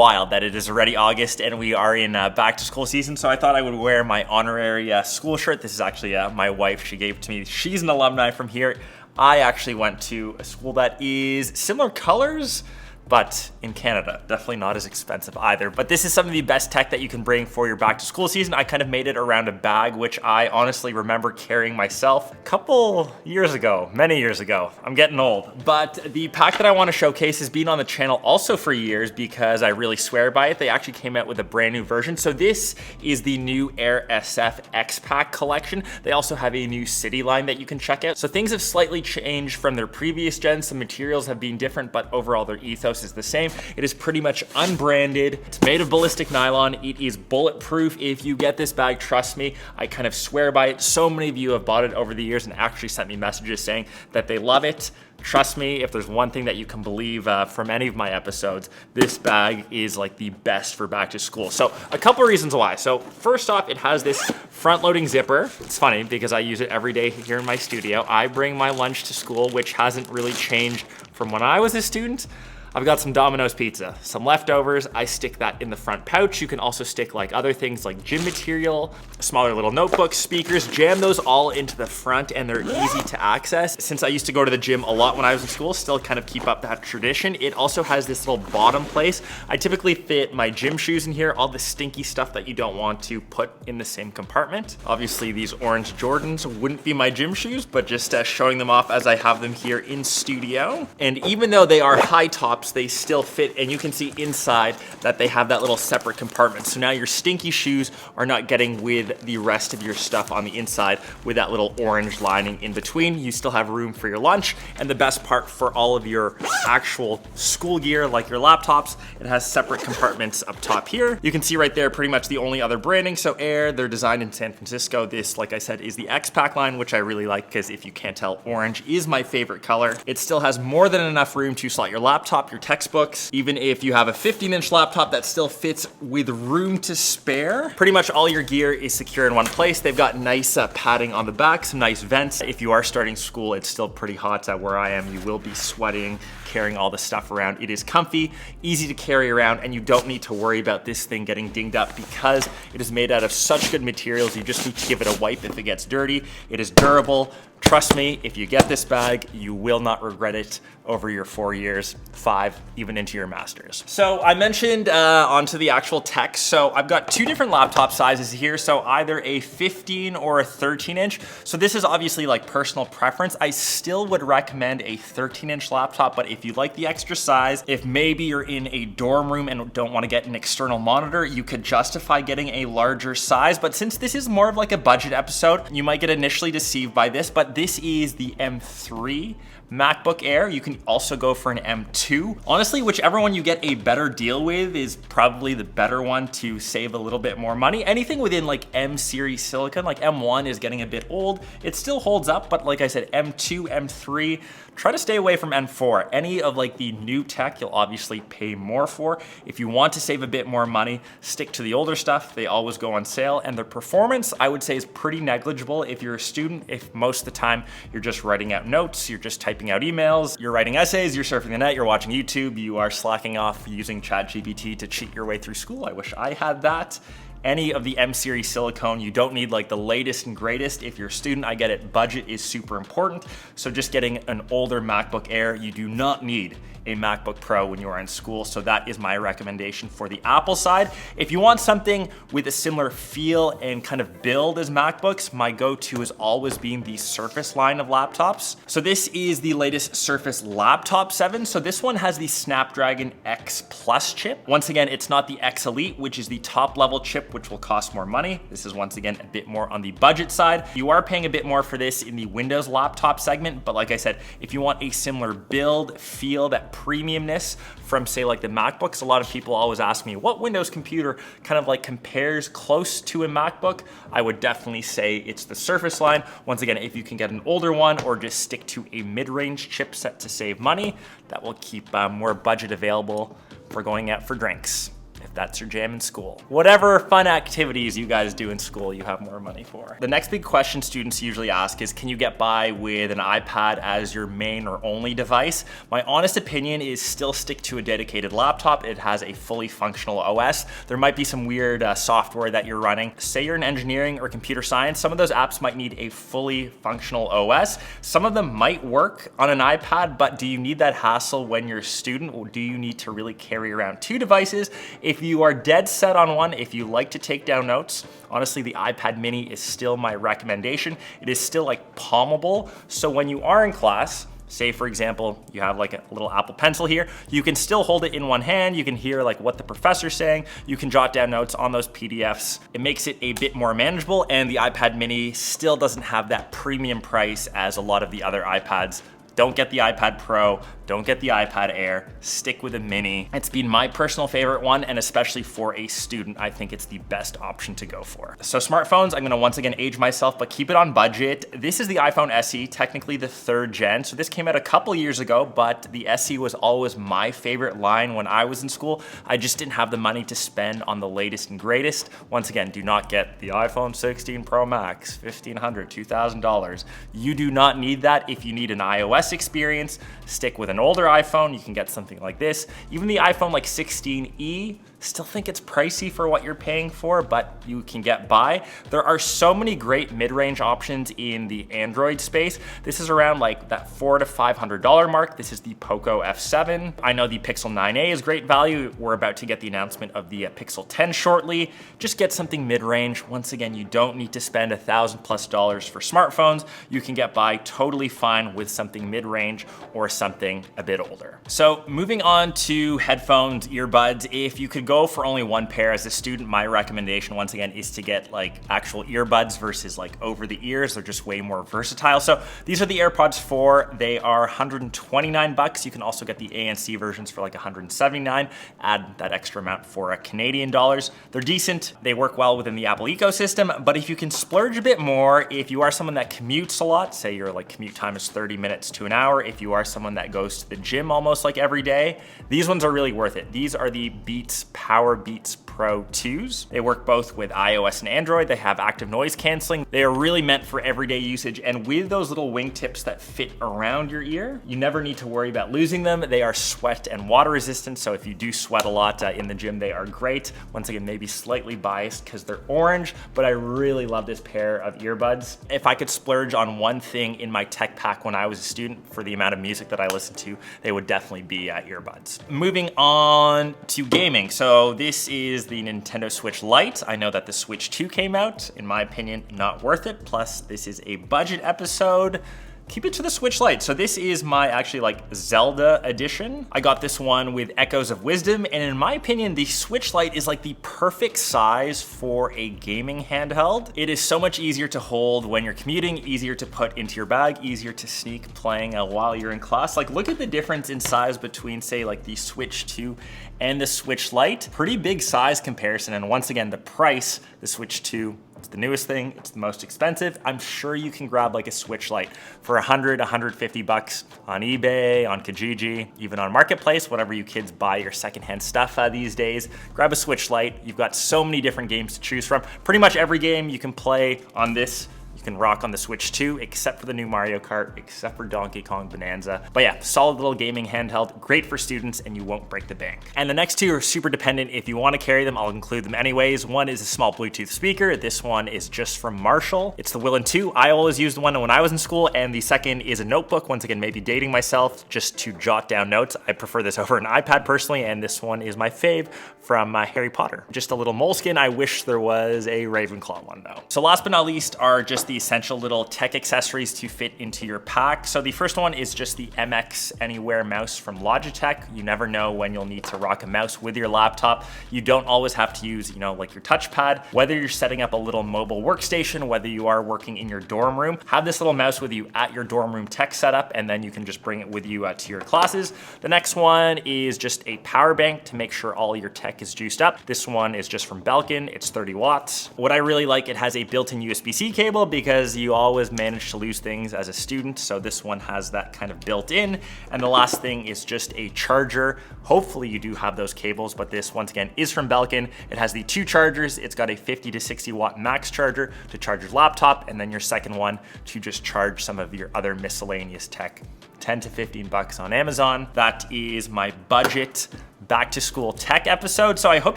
wild that it is already August and we are in back to school season. So I thought I would wear my honorary school shirt. This is actually my wife. She gave it to me. She's an alumni from here. I actually went to a school that is similar colors, but in Canada, definitely not as expensive either. But this is some of the best tech that you can bring for your back to school season. I kind of made it around a bag, which I honestly remember carrying myself a couple years ago, many years ago. I'm getting old. But the pack that I want to showcase has been on the channel also for years because I really swear by it. They actually came out with a brand new version. So this is the new Air SF X Pack collection. They also have a new City line that you can check out. So things have slightly changed from their previous gen. Some materials have been different, but overall their ethos is the same. It is pretty much unbranded. It's made of ballistic nylon. It is bulletproof. If you get this bag, trust me, I kind of swear by it. So many of you have bought it over the years and actually sent me messages saying that they love it. Trust me, if there's one thing that you can believe from any of my episodes, this bag is like the best for back to school. So a couple of reasons why. So first off, it has this front loading zipper. It's funny because I use it every day here in my studio. I bring my lunch to school, which hasn't really changed from when I was a student. I've got some Domino's pizza, some leftovers. I stick that in the front pouch. You can also stick like other things like gym material, smaller little notebooks, speakers, jam those all into the front and they're easy to access. Since I used to go to the gym a lot when I was in school, still kind of keep up that tradition. It also has this little bottom place. I typically fit my gym shoes in here, all the stinky stuff that you don't want to put in the same compartment. Obviously these orange Jordans wouldn't be my gym shoes, but just showing them off as I have them here in studio. And even though they are high top, they still fit, and you can see inside that they have that little separate compartment. So now your stinky shoes are not getting with the rest of your stuff on the inside with that little orange lining in between. You still have room for your lunch, and the best part for all of your actual school gear like your laptops, it has separate compartments up top here. You can see right there pretty much the only other branding. So Air, they're designed in San Francisco. This, like I said, is the X Pack line, which I really like because if you can't tell, orange is my favorite color. It still has more than enough room to slot your laptop, your textbooks. Even if you have a 15-inch laptop, that still fits with room to spare. Pretty much all your gear is secure in one place. They've got nice padding on the back, some nice vents. If you are starting school, it's still pretty hot where I am. You will be sweating, carrying all the stuff around. It is comfy, easy to carry around, and you don't need to worry about this thing getting dinged up because it is made out of such good materials. You just need to give it a wipe if it gets dirty. It is durable. Trust me, if you get this bag, you will not regret it over your 4 years, 5, even into your master's. So I mentioned onto the actual tech. So I've got two different laptop sizes here. So either a 15 or a 13 inch. So this is obviously like personal preference. I still would recommend a 13-inch laptop, but if you like the extra size, if maybe you're in a dorm room and don't want to get an external monitor, you could justify getting a larger size. But since this is more of like a budget episode, you might get initially deceived by this, but this is the M3 MacBook Air. You can also go for an M2. Honestly, whichever one you get a better deal with is probably the better one to save a little bit more money. Anything within like M series silicon, like M1 is getting a bit old. It still holds up, but like I said, M2, M3, try to stay away from M4. Any of like the new tech, you'll obviously pay more for. If you want to save a bit more money, stick to the older stuff. They always go on sale, and their performance, I would say, is pretty negligible if you're a student. If most of the time you're just writing out notes, you're just typing out emails, you're writing essays, you're surfing the net, you're watching YouTube, you are slacking off using ChatGPT to cheat your way through school. I wish I had that. Any of the M series silicone, you don't need like the latest and greatest. If you're a student, I get it, budget is super important. So just getting an older MacBook Air, you do not need a MacBook Pro when you are in school. So that is my recommendation for the Apple side. If you want something with a similar feel and kind of build as MacBooks, my go-to has always been the Surface line of laptops. So this is the latest Surface Laptop 7. So this one has the Snapdragon X Plus chip. Once again, it's not the X Elite, which is the top level chip, which will cost more money. This is once again a bit more on the budget side. You are paying a bit more for this in the Windows laptop segment, but like I said, if you want a similar build, feel, that premiumness from say like the MacBooks, a lot of people always ask me what Windows computer kind of like compares close to a MacBook. I would definitely say it's the Surface line. Once again, if you can get an older one or just stick to a mid-range chipset to save money, that will keep more budget available for going out for drinks. if that's your jam in school. Whatever fun activities you guys do in school, you have more money for. The next big question students usually ask is, can you get by with an iPad as your main or only device? My honest opinion is still stick to a dedicated laptop. It has a fully functional OS. There might be some weird software that you're running. Say you're in engineering or computer science, some of those apps might need a fully functional OS. Some of them might work on an iPad, but do you need that hassle when you're a student, or do you need to really carry around two devices? If you are dead set on one, if you like to take down notes, honestly, the iPad mini is still my recommendation. It is still like palmable, so when you are in class, say for example, you have like a little Apple Pencil here, you can still hold it in one hand, you can hear like what the professor's saying, you can jot down notes on those PDFs. It makes it a bit more manageable, and the iPad mini still doesn't have that premium price as a lot of the other iPads. Don't get the iPad Pro, don't get the iPad Air, stick with a mini. It's been my personal favorite one, and especially for a student, I think it's the best option to go for. So smartphones, I'm gonna once again age myself, but keep it on budget. This is the iPhone SE, technically the 3rd gen. So this came out a couple years ago, but the SE was always my favorite line when I was in school. I just didn't have the money to spend on the latest and greatest. Once again, do not get the iPhone 16 Pro Max, $1,500, $2,000. You do not need that. If you need an iOS experience, stick with an older iPhone. You can get something like this. Even the iPhone like 16e, still think it's pricey for what you're paying for, but you can get by. There are so many great mid-range options in the Android space. This is around like that $400 to $500 mark. This is the Poco F7. I know the Pixel 9a is great value. We're about to get the announcement of the Pixel 10 shortly. Just get something mid-range. Once again, you don't need to spend $1,000+ for smartphones. You can get by totally fine with something mid-range or something a bit older. So moving on to headphones, earbuds, if you could go for only one pair as a student, my recommendation once again is to get like actual earbuds versus like over the ears. They're just way more versatile. So these are the AirPods 4. They are $129. You can also get the ANC versions for like $179. Add that extra amount for Canadian dollars. They're decent. They work well within the Apple ecosystem, but if you can splurge a bit more, if you are someone that commutes a lot, say your like commute time is 30 minutes to an hour, if you are someone that goes to the gym almost like every day, these ones are really worth it. These are the Beats Power Beats Pro 2s. They work both with iOS and Android. They have active noise canceling. They are really meant for everyday usage, and with those little wingtips that fit around your ear, you never need to worry about losing them. They are sweat and water resistant, so if you do sweat a lot in the gym, they are great. Once again, maybe slightly biased because they're orange, but I really love this pair of earbuds. If I could splurge on one thing in my tech pack when I was a student for the amount of music that I listened to, they would definitely be earbuds. Moving on to gaming. So this is the Nintendo Switch Lite. I know that the Switch 2 came out. In my opinion, not worth it. Plus, this is a budget episode. Keep it to the Switch Lite. So this is my actually like Zelda edition. I got this one with Echoes of Wisdom, and in my opinion, the Switch Lite is like the perfect size for a gaming handheld. It is so much easier to hold when you're commuting, easier to put into your bag, easier to sneak playing while you're in class. Like look at the difference in size between say like the Switch 2 and the Switch Lite. Pretty big size comparison, and once again, the price, the Switch 2, it's the newest thing, it's the most expensive. I'm sure you can grab like a Switch Lite for $100, $150 on eBay, on Kijiji, even on Marketplace, whatever you kids buy your secondhand stuff these days. Grab a Switch Lite. You've got so many different games to choose from. Pretty much every game you can play on this, you can rock on the Switch 2, except for the new Mario Kart, except for Donkey Kong Bonanza. But yeah, solid little gaming handheld, great for students, and you won't break the bank. And the next two are super dependent. If you want to carry them, I'll include them anyways. One is a small Bluetooth speaker. This one is just from Marshall. It's the Willin 2. I always used one when I was in school, and the second is a notebook. Once again, maybe dating myself, just to jot down notes. I prefer this over an iPad personally, and this one is my fave from Harry Potter. Just a little moleskin. I wish there was a Ravenclaw one though. So last but not least are just the essential little tech accessories to fit into your pack. So the first one is just the MX Anywhere mouse from Logitech. You never know when you'll need to rock a mouse with your laptop. You don't always have to use, like your touchpad. Whether you're setting up a little mobile workstation, whether you are working in your dorm room, have this little mouse with you at your dorm room tech setup, and then you can just bring it with you to your classes. The next one is just a power bank to make sure all your tech is juiced up. This one is just from Belkin. It's 30 watts. What I really like, it has a built-in USB-C cable because you always manage to lose things as a student. So this one has that kind of built in. And the last thing is just a charger. Hopefully you do have those cables, but this once again is from Belkin. It has the 2 chargers. It's got a 50 to 60 watt max charger to charge your laptop, and then your second one to just charge some of your other miscellaneous tech. 10 to 15 bucks on Amazon. That is my budget back to school tech episode. So I hope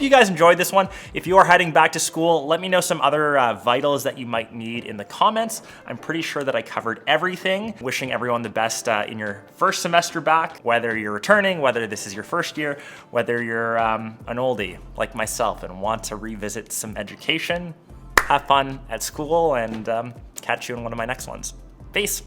you guys enjoyed this one. If you are heading back to school, let me know some other vitals that you might need in the comments. I'm pretty sure that I covered everything. Wishing everyone the best in your first semester back, whether you're returning, whether this is your first year, whether you're an oldie like myself and want to revisit some education. Have fun at school, and catch you in one of my next ones. Peace.